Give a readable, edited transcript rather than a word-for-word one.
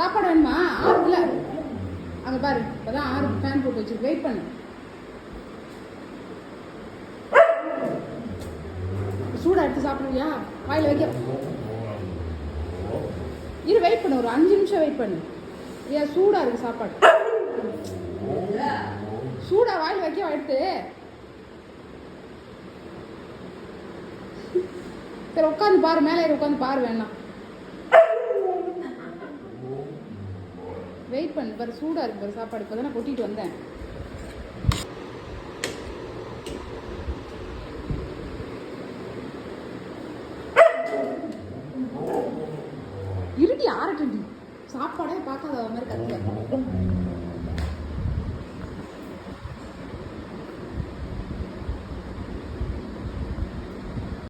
சாப்பாடு வேணுமா? ஆறுல அங்கே பாரு, இப்போதான் 6 ஃபேன் போட்டு வச்சு வெயிட் பண்ணு. சூடாக எடுத்து சாப்பிடுவியா? வாயில் வைக்க இரு, வெயிட் பண்ணு, ஒரு 5 நிமிஷம் வெயிட் பண்ணு. ஏன் சூடாக இருக்கு சாப்பாடு? சூடா வாயில் வைக்க எடுத்து. சரி உட்காந்து பாரு, மேலே உட்காந்து பாரு. வேணாம் வெயிட் பண்ணு பாரு, சூடாக இருக்கு பாரு சாப்பாடு. இப்போ தானே கொட்டிட்டு வந்தேன். இருடி ஆறட்டி, சாப்பாடே பார்க்காத மாதிரி கற்றுக்க.